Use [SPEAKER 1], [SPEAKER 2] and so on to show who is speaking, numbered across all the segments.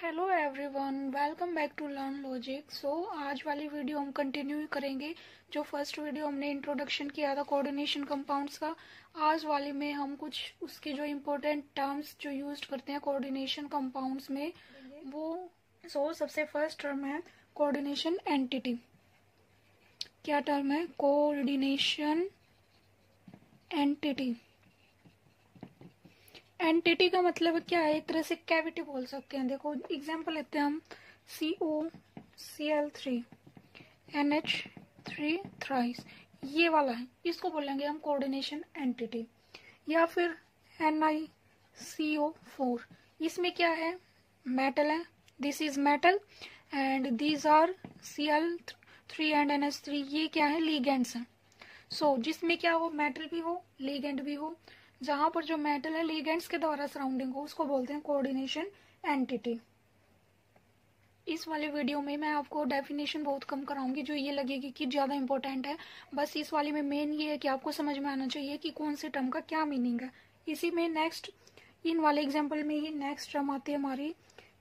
[SPEAKER 1] Hello everyone, welcome back to learn logic. आज वाली video हम कंटिन्यू करेंगे। जो फर्स्ट वीडियो हमने इंट्रोडक्शन किया था कोऑर्डिनेशन कंपाउंड्स का, आज वाली में हम कुछ उसके जो इम्पोर्टेंट टर्म्स जो यूज करते हैं कोऑर्डिनेशन कंपाउंड्स में वो सबसे फर्स्ट टर्म है कोऑर्डिनेशन एंटिटी। क्या टर्म है? Coordination entity. एंटिटी का मतलब क्या है? एक तरह से कैविटी बोल सकते हैं। देखो एग्जांपल लेते हैं हम COCl3 NH3 थ्राइस, ये वाला है, इसको बोलेंगे हम कोऑर्डिनेशन एंटिटी। या फिर NiCO4, इसमें क्या है? मेटल है, this is metal and these are Cl3 and NH3, ये क्या है? लीगेंड्स हैं। जिसमें क्या हो? मेटल भी हो, लीगेंड भी हो। जहां पर जो मेटल है लीगेंड्स के द्वारा सराउंडिंग हो, उसको बोलते हैं कोऑर्डिनेशन एंटिटी। इस वाले वीडियो में मैं आपको डेफिनेशन बहुत कम कराऊंगी, जो ये लगेगी कि ज्यादा इंपॉर्टेंट है। बस इस वाले में मेन ये है कि आपको समझ में आना चाहिए कि कौन से टर्म का क्या मीनिंग है। इसी में नेक्स्ट, इन वाले एग्जाम्पल में ही नेक्स्ट टर्म आती है हमारी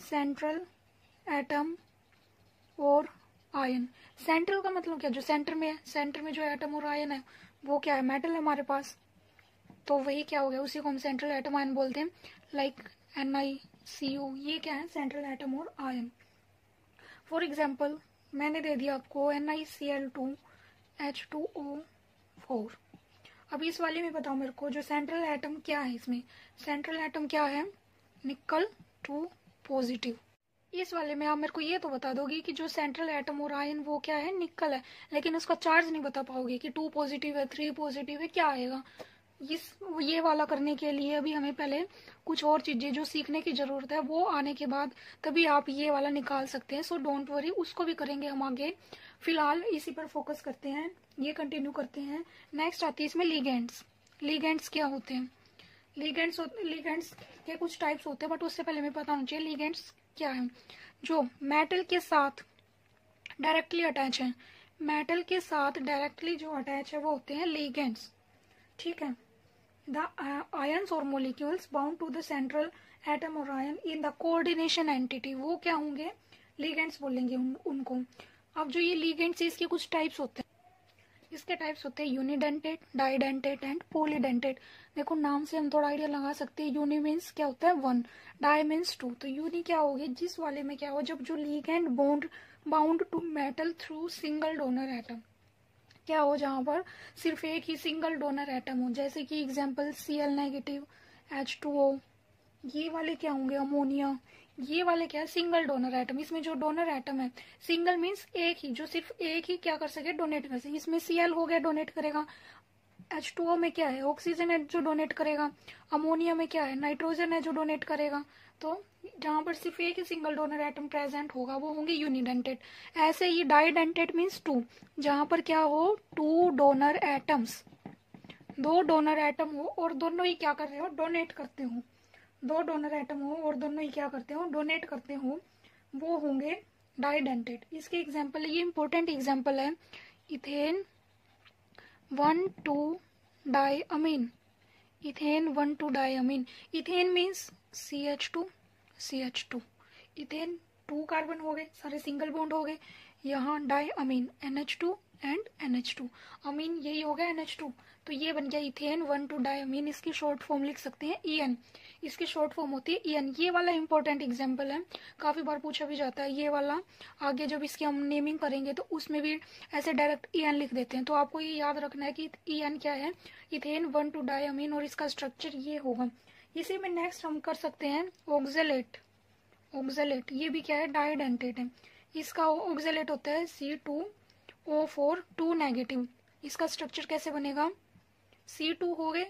[SPEAKER 1] सेंट्रल एटम और आयन। सेंट्रल का मतलब क्या? जो सेंटर में है, सेंटर में जो एटम और आयन है वो क्या है? मेटल है हमारे पास, तो वही क्या हो गया? उसी को हम सेंट्रल एटम आयन बोलते हैं। लाइक NiCO, ये क्या है? सेंट्रल एटम और आयन। फॉर एग्जाम्पल मैंने दे दिया आपको NiCl2H2O4। अब इस वाले में बताओ मेरे को, जो सेंट्रल एटम क्या है? इसमें सेंट्रल एटम क्या है? निकल 2 पॉजिटिव। इस वाले में आप मेरे को ये तो बता दोगे कि जो सेंट्रल एटम और आयन वो क्या है? निकल है, लेकिन उसका चार्ज नहीं बता पाओगे कि 2 पॉजिटिव है, 3 पॉजिटिव है, क्या आएगा। ये वाला करने के लिए अभी हमें पहले कुछ और चीजें जो सीखने की जरूरत है, वो आने के बाद तभी आप ये वाला निकाल सकते हैं। डोंट वरी, उसको भी करेंगे हम आगे। फिलहाल इसी पर फोकस करते हैं, ये कंटिन्यू करते हैं। नेक्स्ट आती है इसमें लीगेंड्स। लीगेंड्स क्या होते हैं? लीगेंड्स के कुछ टाइप्स होते हैं, बट उससे पहले हमें पता होना चाहिए लीगेंड्स क्या है। जो मेटल के साथ डायरेक्टली अटैच है, मेटल के साथ डायरेक्टली जो अटैच है वो होते हैं लीगेंड्स। ठीक है। The ions or molecules bound to the central atom or ion in the coordination entity, वो क्या होंगे? ligands बोलेंगे उनको। अब जो ये ligands है, इसके कुछ टाइप्स होते हैं। इसके टाइप्स होते हैं यूनिडेंटेड, डाइडेंटेड एंड पॉलीडेंटेड। देखो नाम से हम थोड़ा आइडिया लगा सकते हैं। यूनि मीन्स क्या होता है? 1, डाई मीन्स 2। तो यूनि क्या होगी? जिस वाले में क्या हो? जब जो ligand bound to metal through single donor atom क्या हो? जहां पर सिर्फ एक ही सिंगल डोनर एटम हो, जैसे कि एग्जांपल Cl नेगेटिव, H2O। ये वाले क्या होंगे? अमोनिया। ये वाले क्या है? Single donor atom. इसमें जो डोनर एटम है, सिंगल मीन्स एक ही, जो सिर्फ एक ही क्या कर सके? डोनेट कर सके। इसमें Cl हो गया, डोनेट करेगा। H2O में क्या है? ऑक्सीजन है जो डोनेट करेगा। अमोनिया में क्या है? नाइट्रोजन है जो डोनेट करेगा। तो जहां पर सिर्फ एक ही सिंगल डोनर एटम प्रेजेंट होगा वो होंगे यूनिडेंटेड। ऐसे ही डाइडेंटेड मीन्स 2, जहां पर क्या हो? 2 डोनर एटम्स, 2 डोनर एटम हो और दोनों ही क्या कर रहे हो? डोनेट करते हो। 2 डोनर एटम हो और दोनों ही क्या करते हो? डोनेट करते हो, वो होंगे डाइडेंटेड। इसके एग्जाम्पल, ये इंपॉर्टेंट एग्जाम्पल है, ethane 1,2 diamine. Ethane 1,2 diamine. Ethane means CH2। Ethane 2 carbon हो गए, सारे सिंगल बॉन्ड हो गए। यहाँ डाइअमीन NH2 एंड NH2, अमीन यही हो गया NH2। तो ये बन गया इथेन 1,2 डाइअमीन। इसकी शॉर्ट फॉर्म लिख सकते हैं EN। इसकी शॉर्ट फॉर्म होती है EN। ये वाला इंपॉर्टेंट एग्जाम्पल है, काफी बार पूछा भी जाता है ये वाला। आगे जब इसकी हम नेमिंग करेंगे तो उसमें भी ऐसे डायरेक्ट EN लिख देते हैं। तो आपको ये याद रखना है कि EN क्या है? इथेन 1,2 डाइअमीन, और इसका स्ट्रक्चर ये होगा। इसी में नेक्स्ट हम कर सकते हैं ऑक्जेलेट। ऑक्जेलेट ये भी क्या है? डाइडेंटेड है। इसका ऑक्जेलेट होता है C2O4 2 नेगेटिव। इसका स्ट्रक्चर कैसे बनेगा? C2 हो गए,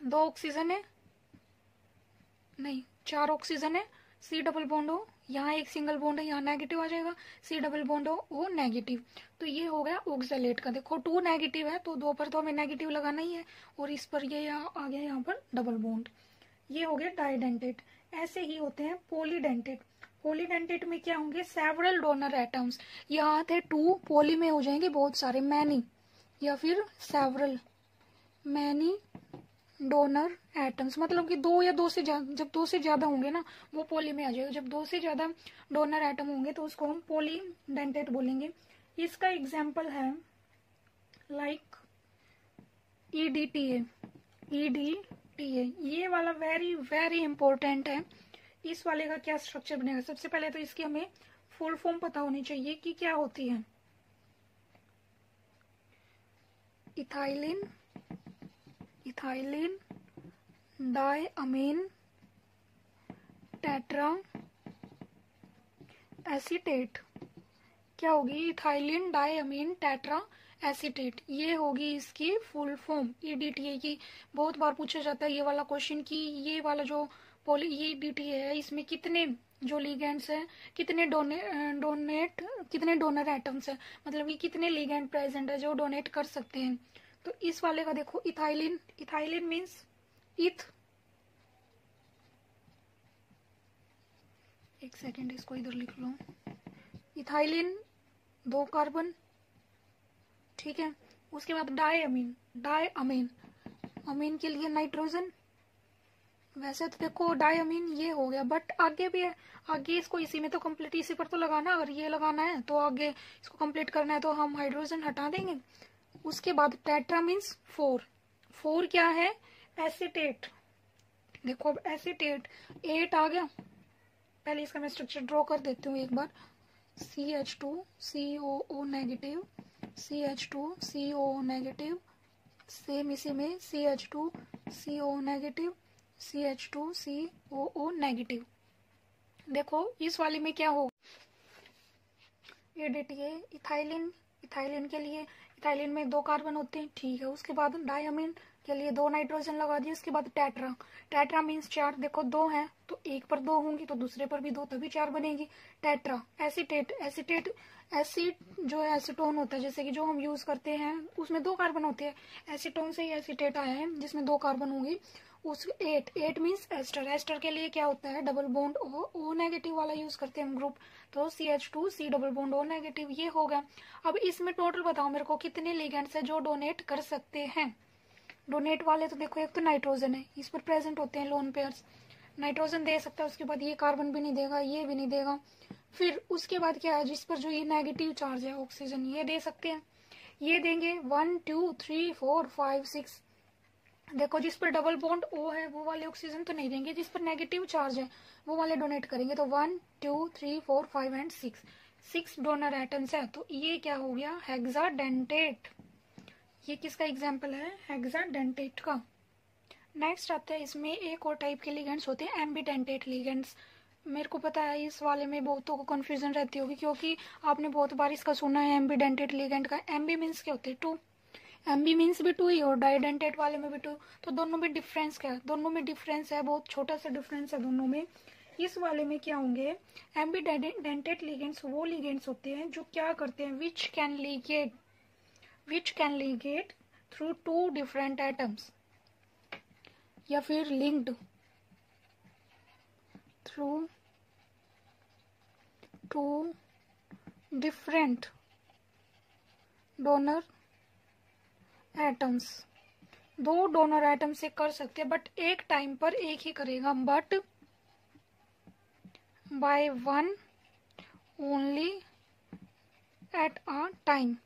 [SPEAKER 1] 2 ऑक्सीजन है, नहीं 4 ऑक्सीजन है, C डबल बॉन्ड हो, यहाँ एक सिंगल बॉन्ड है, यहाँ नेगेटिव आ जाएगा, C डबल बॉन्ड हो, O नेगेटिव। तो ये हो गया ऑक्जेलेट का। देखो 2 नेगेटिव है तो 2 पर तो हमें नेगेटिव लगाना ही है, और इस पर ये आ गया यहाँ पर डबल बॉन्ड। ये हो गया डाइडेंटेड। ऐसे ही होते हैं पॉलीडेंटेड। पॉलीडेंटेड में क्या होंगे? Several donor atoms. यहाँ थे 2, पॉली में हो जाएंगे बहुत सारे, मैनी, या फिर सेवरल, मैनी डोनर एटम्स, मतलब कि दो या दो से ज्यादा, जब दो से ज्यादा होंगे ना वो पॉली में आ जाएगा। जब दो से ज्यादा डोनर एटम होंगे तो उसको हम पॉलीडेंटेट बोलेंगे। इसका एग्जाम्पल है लाइक EDTA। EDTA ये वाला वेरी वेरी इंपॉर्टेंट है। इस वाले का क्या स्ट्रक्चर बनेगा? सबसे पहले तो इसकी हमें फुल फॉर्म पता होनी चाहिए कि क्या होती है। Ethylene diamine tetra acetate. क्या होगी? इथाइलिन डायअमीन टेट्रा एसीटेट, ये होगी इसकी फुल फॉर्म EDTA की। बहुत बार पूछा जाता है ये वाला क्वेश्चन कि ये वाला जो ये EDTA है इसमें कितने जो लिगेंड्स है, कितने कितने डोनर एटम्स है, मतलब ये कितने लिगेंड प्रेजेंट है जो डोनेट कर सकते हैं। तो इस वाले का देखो, इथाइलिन मीन्स इथ, एक सेकेंड इसको इधर लिख लो। इथाइलिन 2 कार्बन, ठीक है। उसके बाद डायअमीन अमीन के लिए नाइट्रोजन। वैसे तो देखो डायअमीन ये हो गया, बट आगे भी है, आगे इसको इसी में तो कंप्लीट, इसी पर तो लगाना। अगर ये लगाना है तो आगे इसको कंप्लीट करना है तो हम हाइड्रोजन हटा देंगे। उसके बाद टेट्रा मीन्स 4 क्या है? एसीटेट। देखो अब एसीटेट 8 आ गया। पहले इसका मैं स्ट्रक्चर ड्रॉ कर देती हूँ एक बार। CH2COO negative, CH2COO negative, same इसी में CH2COO नेगेटिव, CH2COO नेगेटिव। देखो इस वाले में क्या होगा? EDTA इथाइलिन के लिए, इथाइलिन में 2 कार्बन होते हैं, ठीक है। उसके बाद डायअमीन के लिए 2 नाइट्रोजन लगा दिए। उसके बाद टेट्रा मीन्स 4। देखो 2 है तो एक पर 2 होंगी तो दूसरे पर भी 2, तभी 4 बनेगी। टेट्रा एसीटेट एसिड जो है एसीटोन होता है, जैसे कि जो हम यूज करते हैं उसमें 2 कार्बन होते हैं। एसीटोन से ही एसीटेट आया है जिसमें 2 कार्बन होंगी। उस 8 मीन्स एस्टर के लिए क्या होता है? डबल बॉन्ड O नेगेटिव वाला यूज करते हैं हम ग्रुप, तो CH2C double bond O negative, ये होगा। अब इसमें टोटल बताओ मेरे को कितने लिगेंड्स है जो डोनेट कर सकते हैं। डोनेट वाले तो देखो, एक तो नाइट्रोजन है, इस पर प्रेजेंट होते हैं लोन पेयर्स, नाइट्रोजन दे सकता है। उसके बाद ये कार्बन भी नहीं देगा, ये भी नहीं देगा। फिर उसके बाद क्या है? जिस पर जो ये नेगेटिव चार्ज है ऑक्सीजन, ये दे सकते हैं, ये देंगे 1 2 3 4 5 6। देखो जिस पर डबल बॉन्ड O है वो वाले ऑक्सीजन तो नहीं देंगे, जिस पर नेगेटिव चार्ज है वो वाले डोनेट करेंगे। तो 1 2 3 4 5 एंड 6 डोनर एटम्स है। तो ये क्या हो गया? हेक्साडेंटेट। ये किसका एग्जाम्पल है? हेक्साडेंटेट का। नेक्स्ट आता है, इसमें एक और टाइप के लिगेंड्स होते हैं, एम्बीडेंटेट लिगेंड्स। मेरे को पता है इस वाले में बहुतों को कंफ्यूजन रहती होगी, क्योंकि आपने बहुत बार इसका सुना है एम्बीडेंटेट लिगेंड का। एम्बी मीन्स क्या होते हैं? 2। एम्बी मीन्स भी 2 ही, और डाइडेंटेट वाले में भी 2। तो दोनों में डिफरेंस क्या है? दोनों में डिफरेंस है, बहुत छोटा सा डिफरेंस है दोनों में। इस वाले में क्या होंगे? एम्बीडेंटेट लिगेंड्स वो लिगेंड्स होते हैं जो क्या करते हैं? Which can ligate through 2 different atoms, या फिर linked through 2 different donor atoms. 2 donor atom से कर सकते हैं, बट एक टाइम पर एक ही करेगा, but by one only at a time.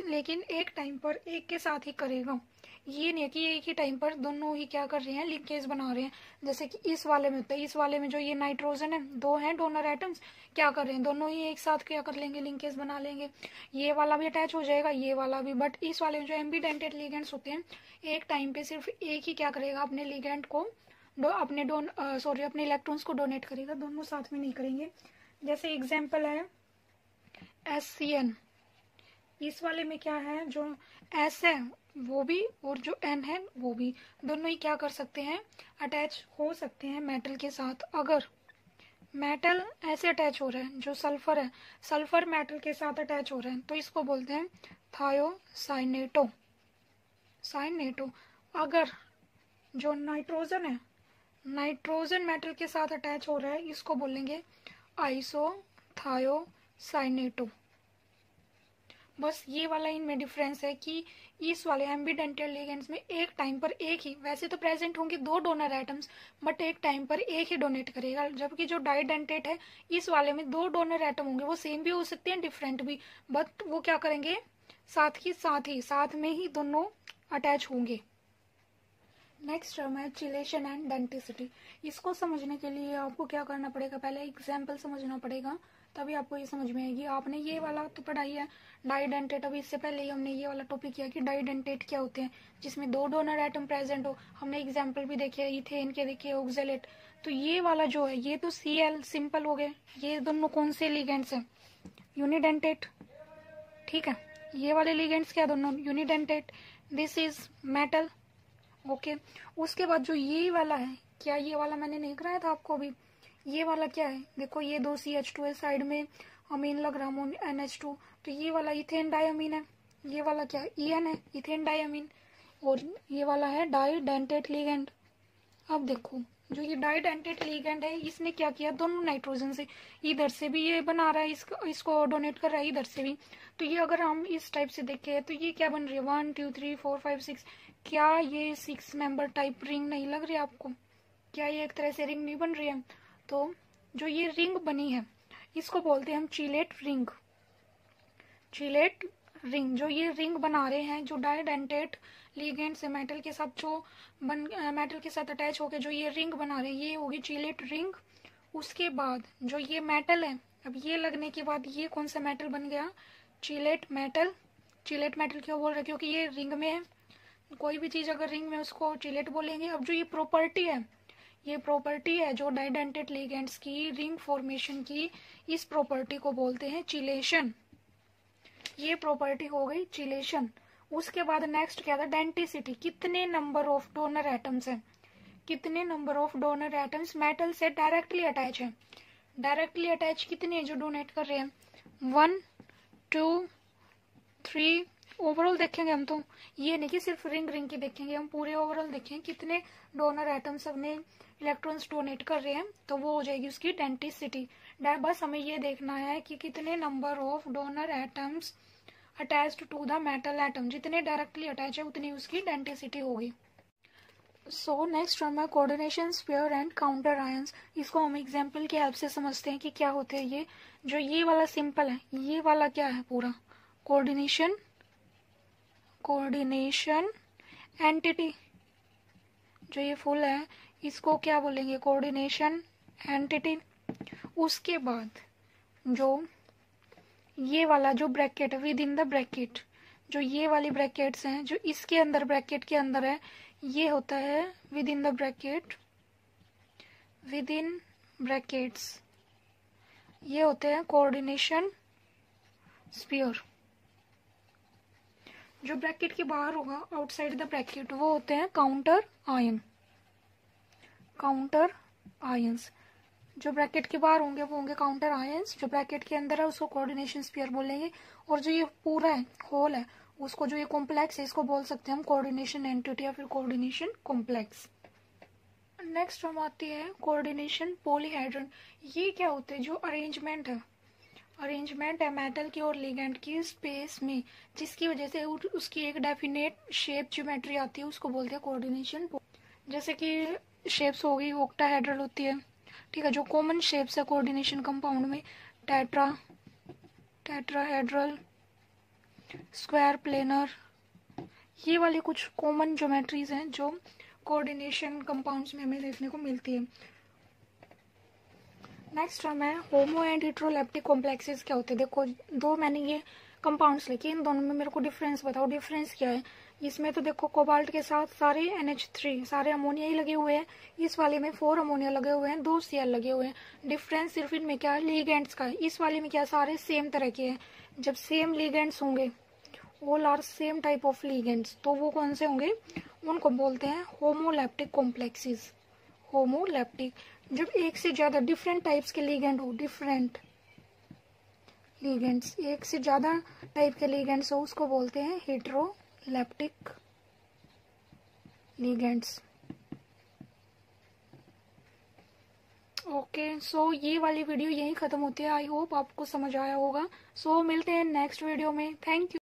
[SPEAKER 1] लेकिन एक टाइम पर एक के साथ ही करेगा, ये नहीं है कि एक ही टाइम पर दोनों ही क्या कर रहे हैं? लिंकेज बना रहे हैं। जैसे कि इस वाले में होता है, इस वाले में जो ये नाइट्रोजन है, 2 हैं डोनर एटम्स, क्या कर रहे हैं? दोनों ही एक साथ क्या कर लेंगे? लिंकेज बना लेंगे। ये वाला भी अटैच हो जाएगा, ये वाला भी। बट इस वाले में जो एम्बीडेंटेट लिगेंड्स होते हैं, एक टाइम पे सिर्फ एक ही क्या करेगा? अपने लिगेंड को अपने इलेक्ट्रॉन्स को डोनेट करेगा, दोनों साथ में नहीं करेंगे। जैसे एग्जाम्पल है SCN। इस वाले में क्या है? जो S है वो भी और जो N है वो भी, दोनों ही क्या कर सकते हैं? अटैच हो सकते हैं मेटल के साथ। अगर मेटल ऐसे अटैच हो रहा है, जो सल्फर है, सल्फर मेटल के साथ अटैच हो रहा है, तो इसको बोलते हैं थायोसाइनेटो। अगर जो नाइट्रोजन है, नाइट्रोजन मेटल के साथ अटैच हो रहा है, इसको बोलेंगे आइसोथायोसाइनेटो। बस ये वाला इनमें डिफरेंस है कि इस वाले एम्बीडेंटेड लिगेंड्स में एक टाइम पर एक ही, वैसे तो प्रेजेंट होंगे दो डोनर एटम्स, बट एक टाइम पर एक ही डोनेट करेगा। जबकि जो डाइडेंटेट है इस वाले में दो डोनर एटम होंगे, वो सेम भी हो सकते हैं डिफरेंट भी, बट वो क्या करेंगे साथ में ही दोनों अटैच होंगे। नेक्स्ट टर्म है चिलेशन एंड डेंटिसिटी। इसको समझने के लिए आपको क्या करना पड़ेगा, पहले एग्जाम्पल समझना पड़ेगा, तभी आपको ये समझ में आएगी। आपने ये वाला तो पढ़ाई है डाइडेंटेट, अभी इससे पहले ही हमने ये वाला टॉपिक किया कि डाइडेंटेट क्या होते हैं, जिसमें दो डोनर एटम प्रेजेंट हो। हमने एग्जाम्पल भी देखे इथेन के, देखे ऑक्जेलेट। तो ये वाला जो है ये तो Cl सिंपल हो गए, ये दोनों कौन से लिगेंड्स हैं, यूनिडेंटेट, ठीक है। ये वाले लिगेंड्स क्या, दोनों unidentate. This is metal, okay. उसके बाद जो ये वाला है, क्या ये वाला मैंने नहीं कराया था आपको अभी, ये वाला क्या है, देखो ये दो CH2 है, साइड में अमीन लग रहा है NH2, तो ये वाला इथेन डायमीन है। ये वाला क्या है, EN है, इथेन डायमीन। और ये वाला है डाइडेंटेट लिगेंड। अब देखो जो ये डाइडेंटेट लिगेंड है, इसने क्या किया, दोनों नाइट्रोजन से, इधर से भी ये बना रहा है, इसको डोनेट कर रहा है इधर से भी। तो ये अगर हम इस टाइप से देखें तो ये क्या बन रही है, 1 2 3 4 5 6। क्या ये 6 मेंबर टाइप रिंग नहीं लग रही है आपको, क्या ये एक तरह से रिंग नहीं बन रही है। तो जो ये रिंग बनी है इसको बोलते हैं हम चिलेट रिंग। चिलेट रिंग, जो ये रिंग बना रहे हैं, जो डाइडेंटेट लिगेंड से मेटल के साथ मेटल के साथ अटैच होकर जो ये रिंग बना रहे हैं, ये होगी चिलेट रिंग। उसके बाद जो ये मेटल है, अब ये लगने के बाद ये कौन सा मेटल बन गया, चिलेट मेटल। चिलेट मेटल क्यों बोल रहे हैं, क्योंकि ये रिंग में है, कोई भी चीज अगर रिंग में उसको चिलेट बोलेंगे। अब जो ये प्रॉपर्टी है, ये प्रॉपर्टी है जो डाइडेंटेट लिगेंड्स की रिंग फॉर्मेशन की, इस प्रॉपर्टी को बोलते हैं चिलेशन। ये प्रॉपर्टी हो गई चिलेशन। उसके बाद नेक्स्ट क्या था, डेंटिसिटी, कितने नंबर ऑफ डोनर एटम्स हैं, कितने number of donor atoms metal से डायरेक्टली अटैच है। डायरेक्टली अटैच कितने जो डोनेट कर रहे हैं, 1 2 3। ओवरऑल देखेंगे हम, तो ये नहीं कि सिर्फ रिंग की देखेंगे, हम पूरे ओवरऑल देखेंगे कितने डोनर एटम्स अपने इलेक्ट्रॉन्स डोनेट कर रहे हैं, तो वो हो जाएगी उसकी डेंटिसिटी। बस हमें ये देखना है कि कितने number of donor atoms attached to the metal atom, जितने डायरेक्टली अटैच है उतनी उसकी डेंटिसिटी होगी। सो नेक्स्ट टर्म है coordination sphere and counter ions. इसको हम एग्जांपल की हेल्प से समझते हैं कि क्या होते हैं ये। जो ये वाला सिंपल है, ये वाला क्या है, पूरा कोऑर्डिनेशन एंटिटी। जो ये फुल है इसको क्या बोलेंगे, कोऑर्डिनेशन एंटिटी। उसके बाद जो ये वाला जो ब्रैकेट है, विद इन द ब्रैकेट, जो ये वाली ब्रैकेट्स हैं, जो इसके अंदर ब्रैकेट के अंदर है, ये होता है with in the bracket, with in brackets, ये होते हैं कोऑर्डिनेशन स्फीयर। जो ब्रैकेट के बाहर होगा, आउटसाइड द ब्रैकेट, वो होते हैं काउंटर आयन, काउंटर आयंस। जो ब्रैकेट के बाहर होंगे वो होंगे काउंटर आयंस, जो ब्रैकेट के अंदर है उसको कोऑर्डिनेशन स्फीयर बोलेंगे। और जो ये पूरा है, होल है, उसको, जो ये कॉम्प्लेक्स है, इसको बोल सकते हैं हम कोऑर्डिनेशन एंटिटी या फिर कोऑर्डिनेशन कॉम्प्लेक्स। नेक्स्ट हम आती है कोऑर्डिनेशन पॉलीहेड्रन। ये क्या होते हैं, जो अरेंजमेंट है मेटल की और लिगेंड की स्पेस में, जिसकी वजह से उसकी एक डेफिनेट शेप ज्योमेट्री आती है, उसको बोलते हैं कोऑर्डिनेशन। जैसे कि शेप्स हो गई, ऑक्टाहेड्रल होती है, ठीक है। जो कॉमन शेप्स है कोऑर्डिनेशन कंपाउंड में, टेट्राहेड्रल, स्क्वायर, प्लेनर, ये वाली कुछ कॉमन ज्योमेट्रीज हैं जो कोऑर्डिनेशन कंपाउंड्स में हमें देखने को मिलती है। नेक्स्ट टर्म है होमो एंड हेट्रोलेप्टिक कॉम्प्लेक्सेस। क्या होते हैं, देखो दो मैंने ये कंपाउंड्स लिखे, इन दोनों में मेरे को डिफरेंस बताओ, डिफरेंस क्या है। इसमें तो देखो कोबाल्ट के साथ सारे NH3, सारे अमोनिया ही लगे हुए हैं। इस वाले में 4 अमोनिया लगे हुए हैं, 2 Cl लगे हुए हैं। डिफरेंस सिर्फ इनमें क्या है, लिगेंड्स का है। इस वाले में क्या, सारे सेम तरह के हैं। जब सेम लिगेंड्स होंगे, all are same type of ligands, तो वो कौन से होंगे, उनको बोलते हैं होमोलैप्टिक कॉम्प्लेक्सेस। होमोलैप्टिक, जब एक से ज्यादा डिफरेंट टाइप्स के लिगेंड हो, डिफरेंट लिगेंड्स, एक से ज्यादा टाइप के लिगेंड्स हो, उसको बोलते हैं हेट्रोलैप्टिक लिगेंड्स। ओके, सो ये वाली वीडियो यहीं ख़त्म होती है। आई होप आपको समझ आया होगा। सो मिलते हैं नेक्स्ट वीडियो में। Thank you.